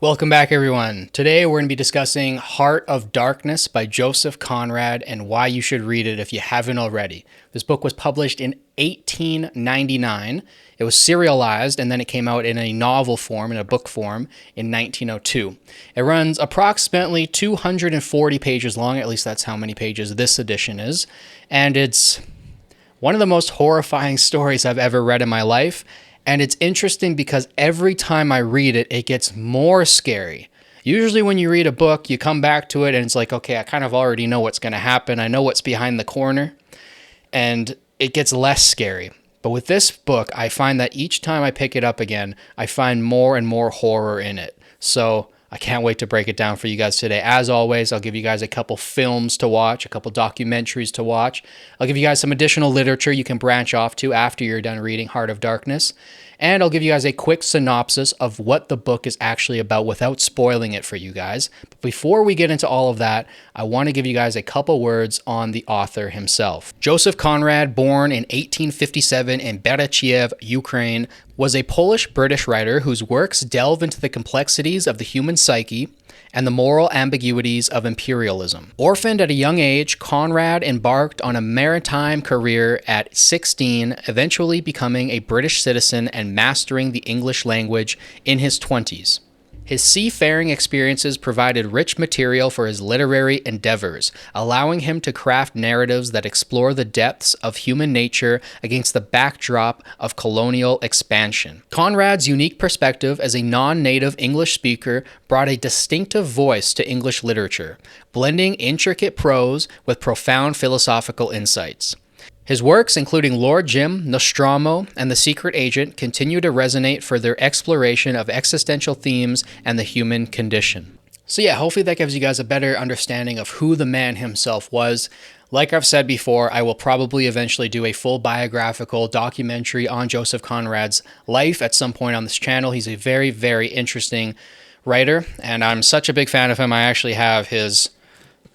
Welcome back, everyone. Today we're going to be discussing Heart of Darkness by Joseph Conrad and why you should read it if you haven't already. This book was published in 1899. It was serialized and then it came out in a novel form, in a book form, in 1902. It runs approximately 240 pages long, at least that's how many pages this edition is, and it's one of the most horrifying stories I've ever read in my life. And it's interesting because every time I read it, it gets more scary. Usually when you read a book, you come back to it and it's like, okay, I kind of already know what's going to happen. I know what's behind the corner. And it gets less scary. But with this book, I find that each time I pick it up again, I find more and more horror in it. So I can't wait to break it down for you guys today. As always, I'll give you guys a couple films to watch, a couple documentaries to watch. I'll give you guys some additional literature you can branch off to after you're done reading Heart of Darkness. And I'll give you guys a quick synopsis of what the book is actually about without spoiling it for you guys. But before we get into all of that, I want to give you guys a couple words on the author himself. Joseph Conrad, born in 1857 in Berechiev, Ukraine, was a Polish-British writer whose works delve into the complexities of the human psyche and the moral ambiguities of imperialism. Orphaned at a young age, Conrad embarked on a maritime career at 16, eventually becoming a British citizen and mastering the English language in his 20s. His seafaring experiences provided rich material for his literary endeavors, allowing him to craft narratives that explore the depths of human nature against the backdrop of colonial expansion. Conrad's unique perspective as a non-native English speaker brought a distinctive voice to English literature, blending intricate prose with profound philosophical insights. His works, including Lord Jim, Nostromo, and The Secret Agent, continue to resonate for their exploration of existential themes and the human condition. So yeah, hopefully that gives you guys a better understanding of who the man himself was. Like I've said before, I will probably eventually do a full biographical documentary on Joseph Conrad's life at some point on this channel. He's a very, very interesting writer, and I'm such a big fan of him. I actually have his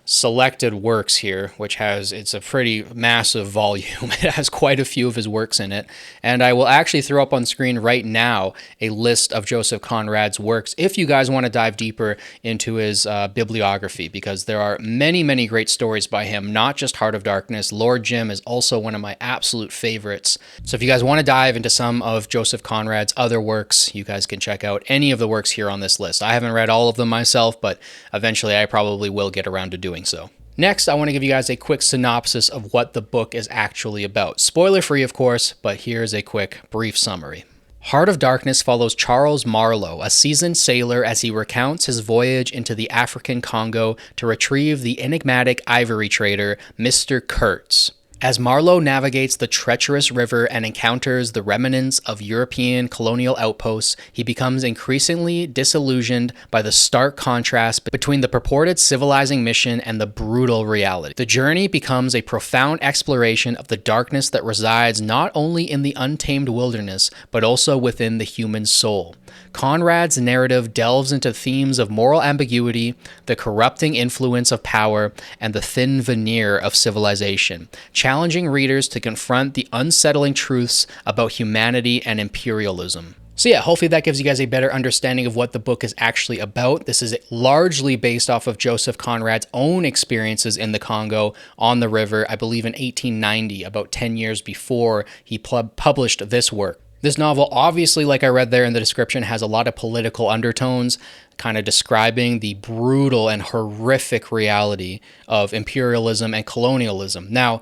selected works here, it's a pretty massive volume. It has quite a few of his works in it. And I will actually throw up on screen right now a list of Joseph Conrad's works if you guys want to dive deeper into his bibliography, because there are many, many great stories by him, not just Heart of Darkness. Lord Jim is also one of my absolute favorites. So if you guys want to dive into some of Joseph Conrad's other works, you guys can check out any of the works here on this list. I haven't read all of them myself, but eventually I probably will get around to doing so. Next, I want to give you guys a quick synopsis of what the book is actually about. Spoiler free, of course, but here's a quick, brief summary. Heart of Darkness follows Charles Marlowe, a seasoned sailor, as he recounts his voyage into the African Congo to retrieve the enigmatic ivory trader, Mr. Kurtz. As Marlowe navigates the treacherous river and encounters the remnants of European colonial outposts, he becomes increasingly disillusioned by the stark contrast between the purported civilizing mission and the brutal reality. The journey becomes a profound exploration of the darkness that resides not only in the untamed wilderness, but also within the human soul. Conrad's narrative delves into themes of moral ambiguity, the corrupting influence of power, and the thin veneer of civilization, challenging readers to confront the unsettling truths about humanity and imperialism. So yeah, hopefully that gives you guys a better understanding of what the book is actually about. This is largely based off of Joseph Conrad's own experiences in the Congo on the river, I believe in 1890, about 10 years before he published this work. This novel, obviously, like I read there in the description, has a lot of political undertones, kind of describing the brutal and horrific reality of imperialism and colonialism. Now,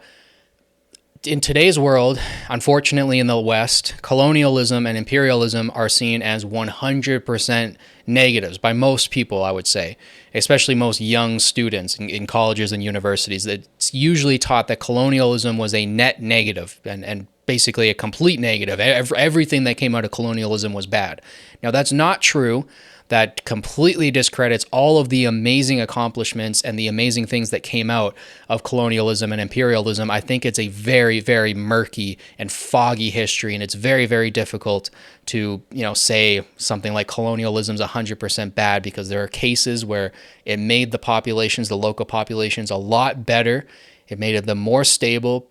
in today's world, unfortunately in the West, colonialism and imperialism are seen as 100% negatives by most people, I would say, especially most young students in colleges and universities. It's usually taught that colonialism was a net negative and basically a complete negative. Everything that came out of colonialism was bad. Now, that's not true. That completely discredits all of the amazing accomplishments and the amazing things that came out of colonialism and imperialism. I think it's a very, very murky and foggy history, and it's very, very difficult to, say something like colonialism is 100% bad, because there are cases where it made the local populations, a lot better. It made them more stable.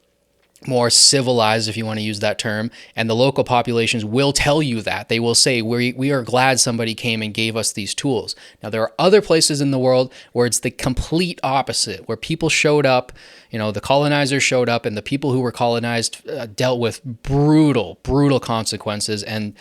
more civilized, if you want to use that term, and the local populations will tell you that. They will say, we are glad somebody came and gave us these tools. Now, there are other places in the world where it's the complete opposite, where people showed up, the colonizers showed up, and the people who were colonized dealt with brutal consequences, and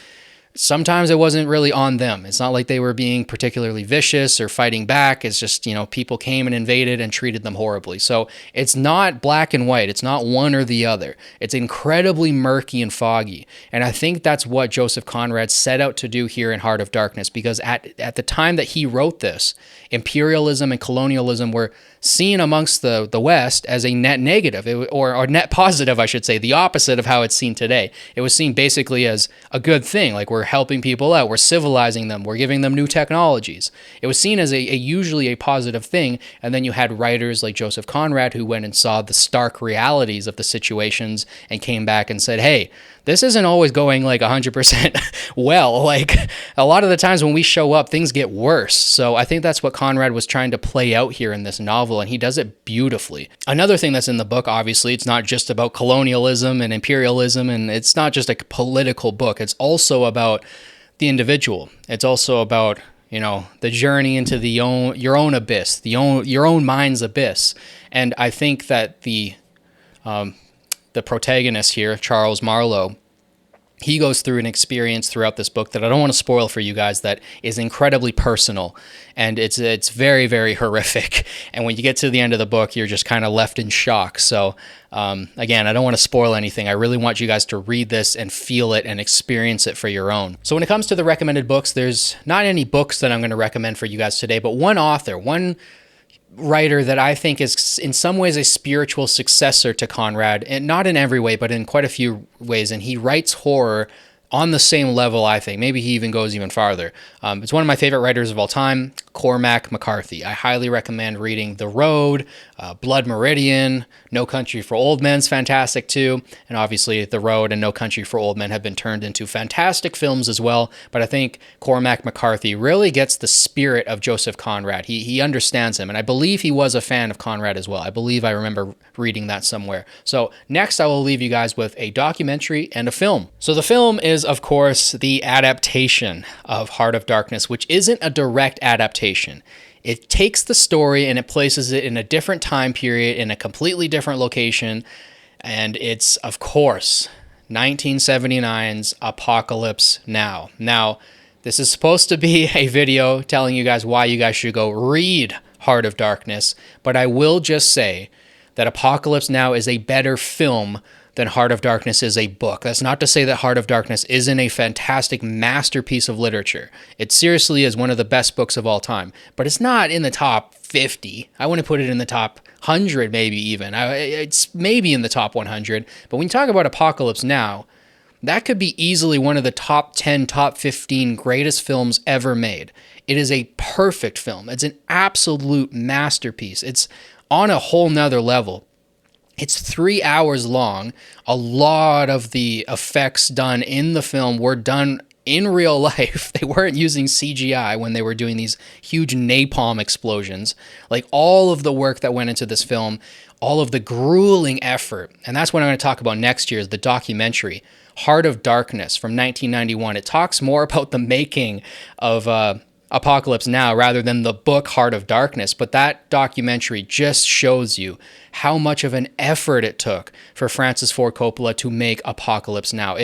sometimes it wasn't really on them. It's not like they were being particularly vicious or fighting back. It's just, people came and invaded and treated them horribly. So it's not black and white. It's not one or the other. It's incredibly murky and foggy. And I think that's what Joseph Conrad set out to do here in Heart of Darkness, because at the time that he wrote this, imperialism and colonialism were seen amongst the West as a net negative, or net positive, I should say, the opposite of how it's seen today. It was seen basically as a good thing, like we're helping people out, we're civilizing them, we're giving them new technologies. It was seen as usually a positive thing, and then you had writers like Joseph Conrad who went and saw the stark realities of the situations and came back and said, hey, this isn't always going like 100% well. Like a lot of the times when we show up, things get worse. So I think that's what Conrad was trying to play out here in this novel, and he does it beautifully. Another thing that's in the book, obviously, it's not just about colonialism and imperialism, and it's not just a political book. It's also about the individual. It's also about the journey into your own abyss, your own mind's abyss. And I think that the protagonist here, Charles Marlowe, he goes through an experience throughout this book that I don't want to spoil for you guys, that is incredibly personal, and it's very, very horrific. And when you get to the end of the book, you're just kind of left in shock. So again, I don't want to spoil anything. I really want you guys to read this and feel it and experience it for your own. So when it comes to the recommended books, there's not any books that I'm going to recommend for you guys today, but one author, one writer that I think is in some ways a spiritual successor to Conrad, and not in every way, but in quite a few ways. And he writes horror on the same level, I think. Maybe he even goes even farther. It's one of my favorite writers of all time, Cormac McCarthy. I highly recommend reading The Road, Blood Meridian, No Country for Old Men's fantastic too. And obviously The Road and No Country for Old Men have been turned into fantastic films as well. But I think Cormac McCarthy really gets the spirit of Joseph Conrad. He understands him. And I believe he was a fan of Conrad as well. I believe I remember reading that somewhere. So next I will leave you guys with a documentary and a film. So the film is, of course, the adaptation of Heart of Darkness, which isn't a direct adaptation. It takes the story and it places it in a different time period, in a completely different location, and it's, of course, 1979's Apocalypse Now. Now, this is supposed to be a video telling you guys why you guys should go read Heart of Darkness, but I will just say that Apocalypse Now is a better film than Heart of Darkness is a book. That's not to say that Heart of Darkness isn't a fantastic masterpiece of literature. It seriously is one of the best books of all time, but it's not in the top 50. I wouldn't put it in the top 100, maybe even. It's maybe in the top 100, but when you talk about Apocalypse Now, that could be easily one of the top 10, top 15 greatest films ever made. It is a perfect film. It's an absolute masterpiece. It's on a whole nother level. It's 3 hours long. A lot of the effects done in the film were done in real life. They weren't using CGI when they were doing these huge napalm explosions. Like all of the work that went into this film, all of the grueling effort. And that's what I'm going to talk about next year, is the documentary, Heart of Darkness from 1991. It talks more about the making of Apocalypse Now rather than the book Heart of Darkness, but that documentary just shows you how much of an effort it took for Francis Ford Coppola to make Apocalypse Now.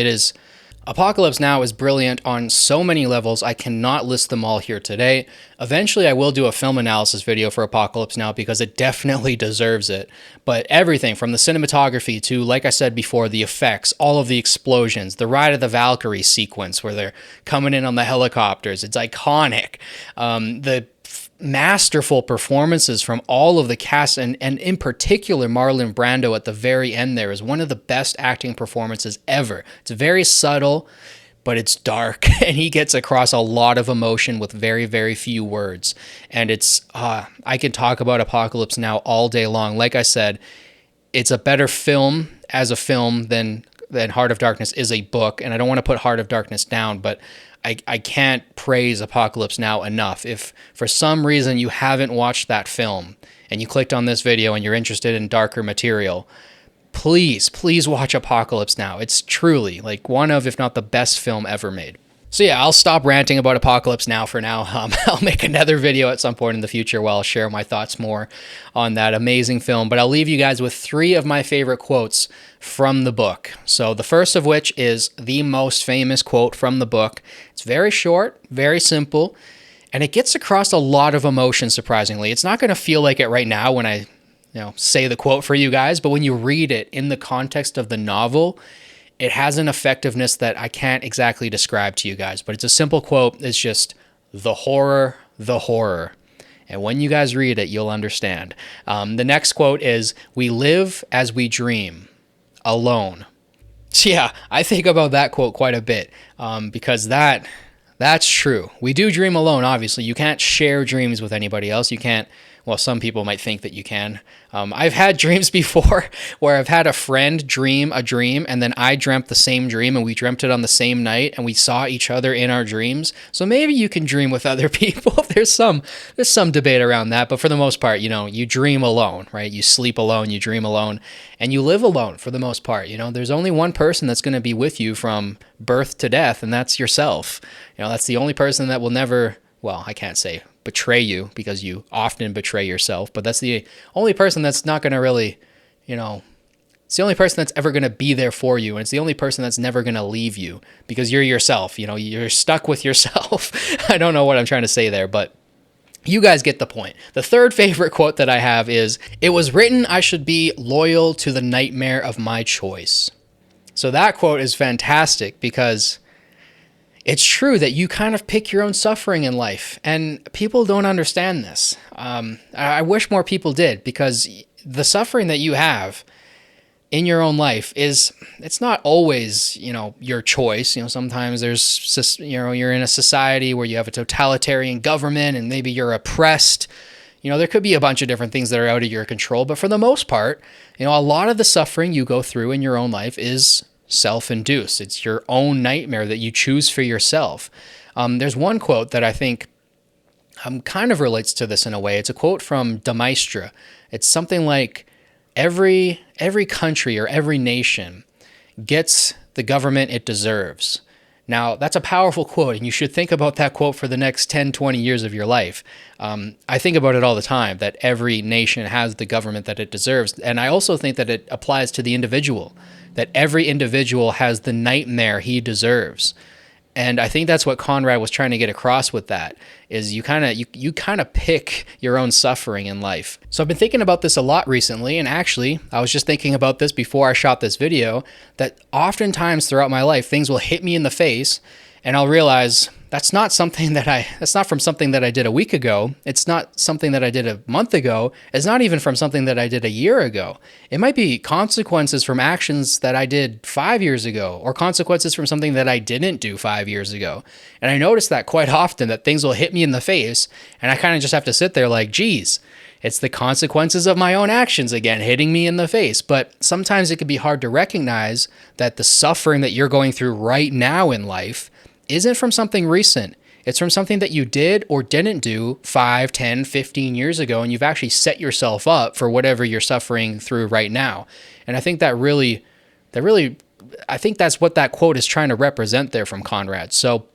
Apocalypse Now is brilliant on so many levels. I cannot list them all here today. Eventually, I will do a film analysis video for Apocalypse Now because it definitely deserves it. But everything from the cinematography to, like I said before, the effects, all of the explosions, the Ride of the Valkyrie sequence where they're coming in on the helicopters, it's iconic. The masterful performances from all of the cast, and in particular Marlon Brando at the very end there is one of the best acting performances ever. It's very subtle, but it's dark, and he gets across a lot of emotion with very, very few words. And it's, I can talk about Apocalypse Now all day long. Like I said, it's a better film as a film than Heart of Darkness is a book, and I don't want to put Heart of Darkness down, but I can't praise Apocalypse Now enough. If for some reason you haven't watched that film and you clicked on this video and you're interested in darker material, please watch Apocalypse Now. It's truly like one of, if not the best film ever made. So yeah, I'll stop ranting about Apocalypse Now for now. I'll make another video at some point in the future where I'll share my thoughts more on that amazing film. But I'll leave you guys with 3 of my favorite quotes from the book. So the first of which is the most famous quote from the book. It's very short, very simple, and it gets across a lot of emotion, surprisingly. It's not going to feel like it right now when I say the quote for you guys, but when you read it in the context of the novel, it has an effectiveness that I can't exactly describe to you guys, but it's a simple quote. It's just the horror, the horror. And when you guys read it, you'll understand. The next quote is, "We live as we dream, alone." So yeah, I think about that quote quite a bit because that's true. We do dream alone, obviously. You can't share dreams with anybody else. You can't, well, some people might think that you can. I've had dreams before where I've had a friend dream a dream and then I dreamt the same dream and we dreamt it on the same night and we saw each other in our dreams. So maybe you can dream with other people. There's some debate around that, but for the most part, you dream alone, right? You sleep alone, you dream alone, and you live alone for the most part. There's only one person that's going to be with you from birth to death, and that's yourself. That's the only person that will never, well, I can't say betray you because you often betray yourself, but that's the only person that's not going to really, it's the only person that's ever going to be there for you. And it's the only person that's never going to leave you because you're yourself, you're stuck with yourself. I don't know what I'm trying to say there, but you guys get the point. The third favorite quote that I have is, "It was written I should be loyal to the nightmare of my choice." So that quote is fantastic because it's true that you kind of pick your own suffering in life, and people don't understand this. I wish more people did, because the suffering that you have in your own life it's not always, your choice. Sometimes you're in a society where you have a totalitarian government and maybe you're oppressed. There could be a bunch of different things that are out of your control, but for the most part, a lot of the suffering you go through in your own life is self-induced. It's your own nightmare that you choose for yourself. There's one quote that I think kind of relates to this in a way. It's a quote from De Maistre. It's something like, every country or every nation gets the government it deserves. Now, that's a powerful quote, and you should think about that quote for the next 10, 20 years of your life. I think about it all the time, that every nation has the government that it deserves. And I also think that it applies to the individual, that every individual has the nightmare he deserves. And I think that's what Conrad was trying to get across with that, is you kind of pick your own suffering in life. So I've been thinking about this a lot recently, and actually, I was just thinking about this before I shot this video, that oftentimes throughout my life, things will hit me in the face, and I'll realize that's not from something that I did a week ago. It's not something that I did a month ago. It's not even from something that I did a year ago. It might be consequences from actions that I did 5 years ago, or consequences from something that I didn't do 5 years ago. And I notice that quite often, that things will hit me in the face, and I kind of just have to sit there like, geez, it's the consequences of my own actions again hitting me in the face. But sometimes it can be hard to recognize that the suffering that you're going through right now in life isn't from something recent. It's from something that you did or didn't do 5, 10, 15 years ago, and you've actually set yourself up for whatever you're suffering through right now. And I think I think that's what that quote is trying to represent there from Conrad. So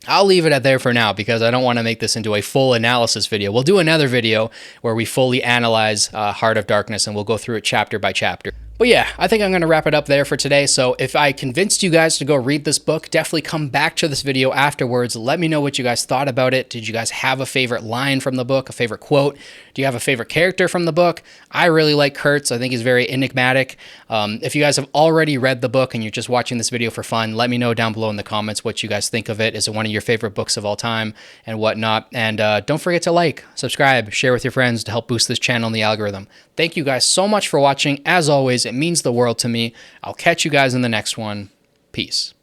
I'll leave it at there for now, because I don't want to make this into a full analysis video. We'll do another video where we fully analyze Heart of Darkness, and we'll go through it chapter by chapter. But yeah, I think I'm going to wrap it up there for today. So if I convinced you guys to go read this book, definitely come back to this video afterwards. Let me know what you guys thought about it. Did you guys have a favorite line from the book, a favorite quote? Do you have a favorite character from the book? I really like Kurtz. I think he's very enigmatic. If you guys have already read the book and you're just watching this video for fun, let me know down below in the comments what you guys think of it. Is it one of your favorite books of all time and whatnot? And don't forget to like, subscribe, share with your friends to help boost this channel in the algorithm. Thank you guys so much for watching. As always, it means the world to me. I'll catch you guys in the next one. Peace.